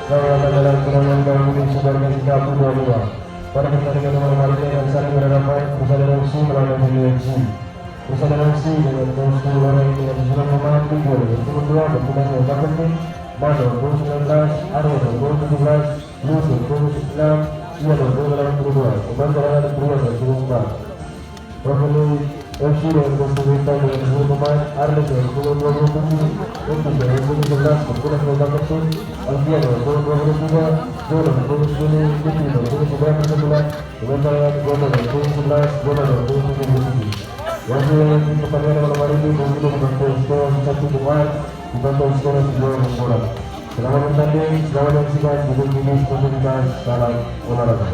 lawan adalah turnamen Bank Indonesia Cup 22. Pada pertandingan malam hari ini akan saling berhadapan Persada FC melawan FC. Persada FC dengan skor orang dengan jumlah pemain 3, yang kedua bertugas yang penting Mano gol 19, Arroyo gol 17, Luto gol 9, Iano gol 82. Pemain cadangan kedua dan kedua. Wakili FC dengan skor bintang dengan jumlah pemain Arlen dengan gol 27, untuk dengan gol 11 bertugas yang penting Alfiano gol 23, Jono gol 10, Kutino gol 11, pemain cadangan gol 11, Jono gol 77. Yang di pertandingan malam hari ini begitu membantu skor 1 pemain dibantu skor 2 bola. Selamat bertanding, selamat menyaksikan Bukit Tinggi Sportivitas, salam olahraga.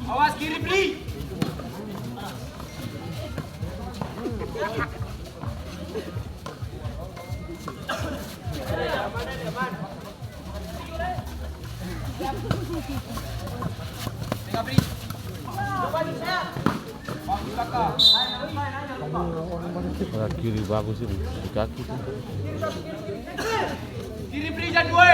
Awas kiri beli. Kiri bagus ini di kaki tuh. Kiri beli jangan gue.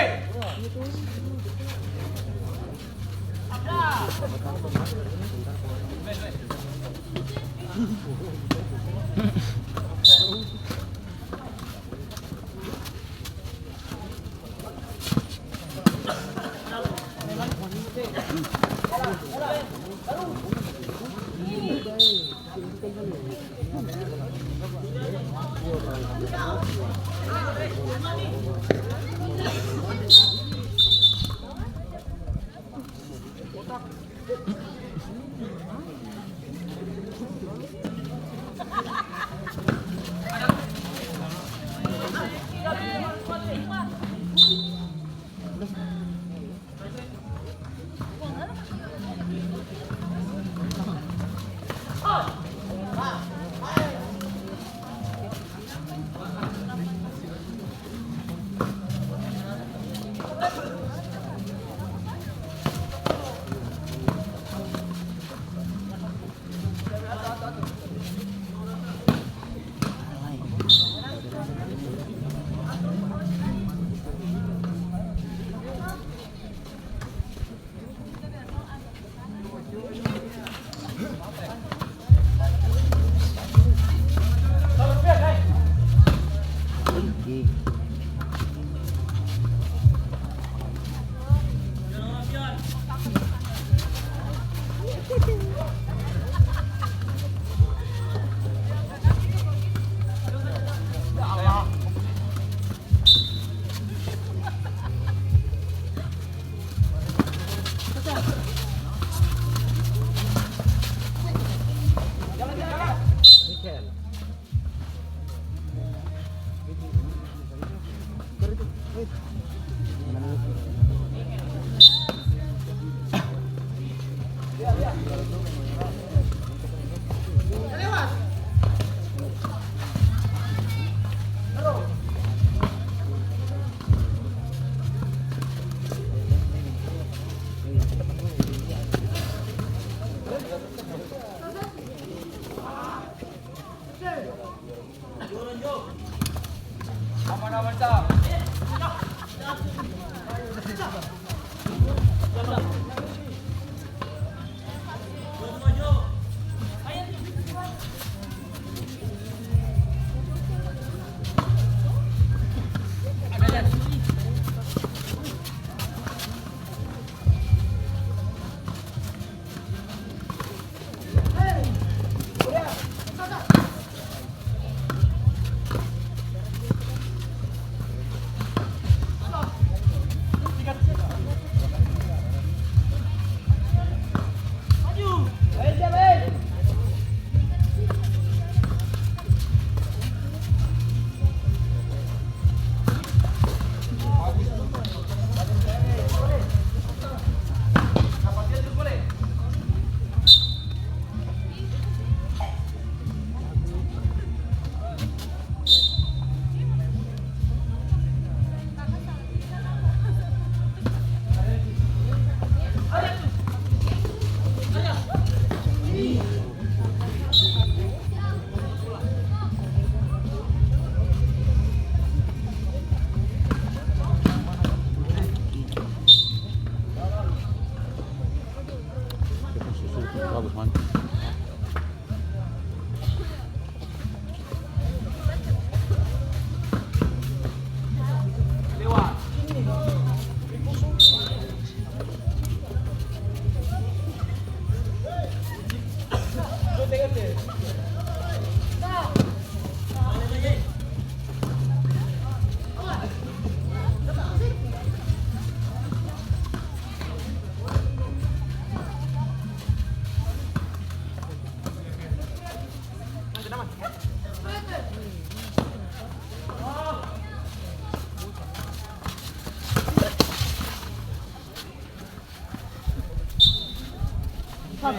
Apa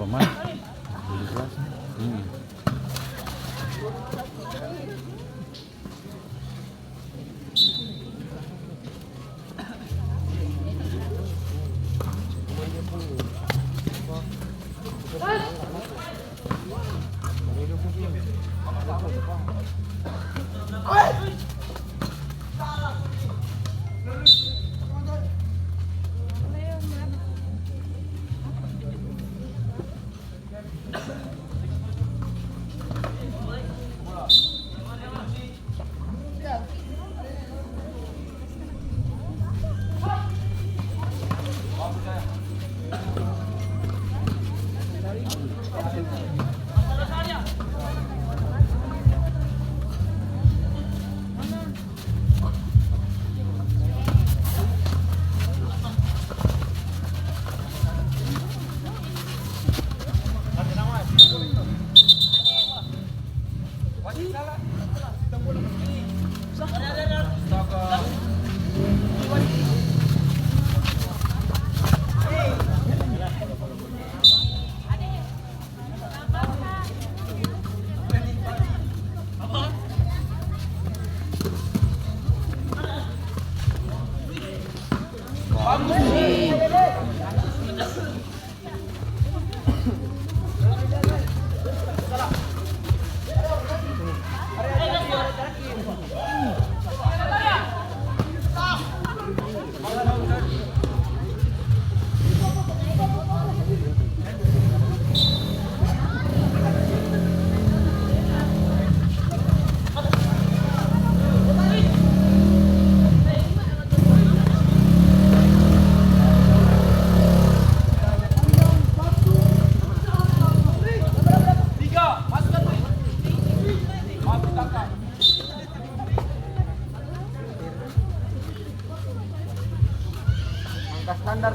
man? Standar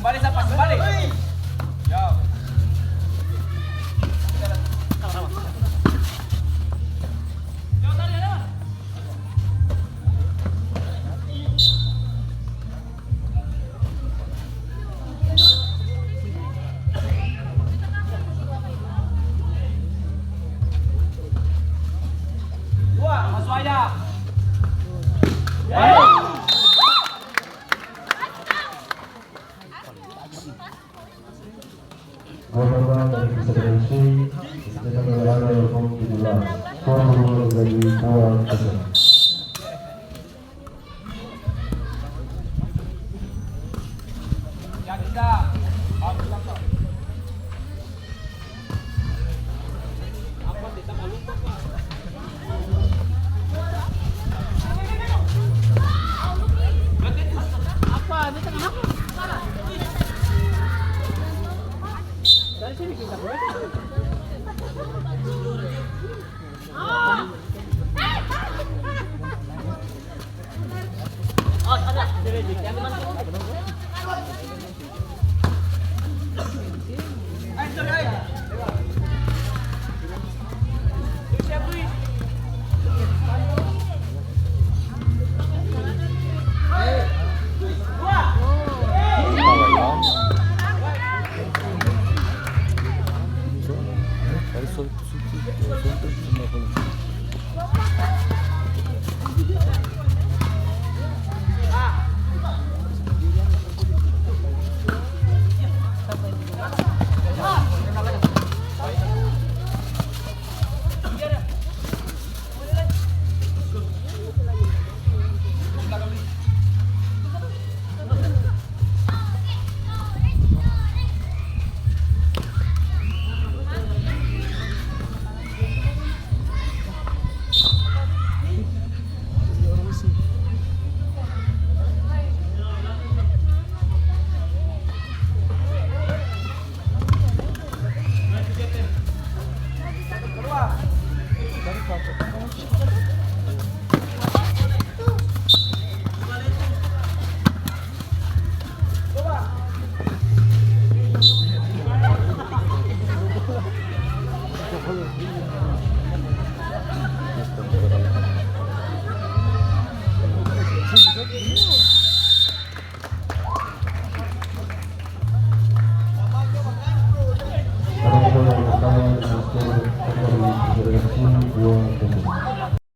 Balik siapa? Balik. Ya. Masuk aja. Gol dari Persatuan FC dicetak oleh Ariel Pongkidula. Skor dari Buang Kesel. Ya kita. Apa kita malu Pak? Apa? Ini tengah apa? Dari sini kita boleh. Oh, ada. Yang mana? Ayo, ayo. Siap, Dwi. Pada gol yang pertama skor dari Persatuan FC Buang Kesel.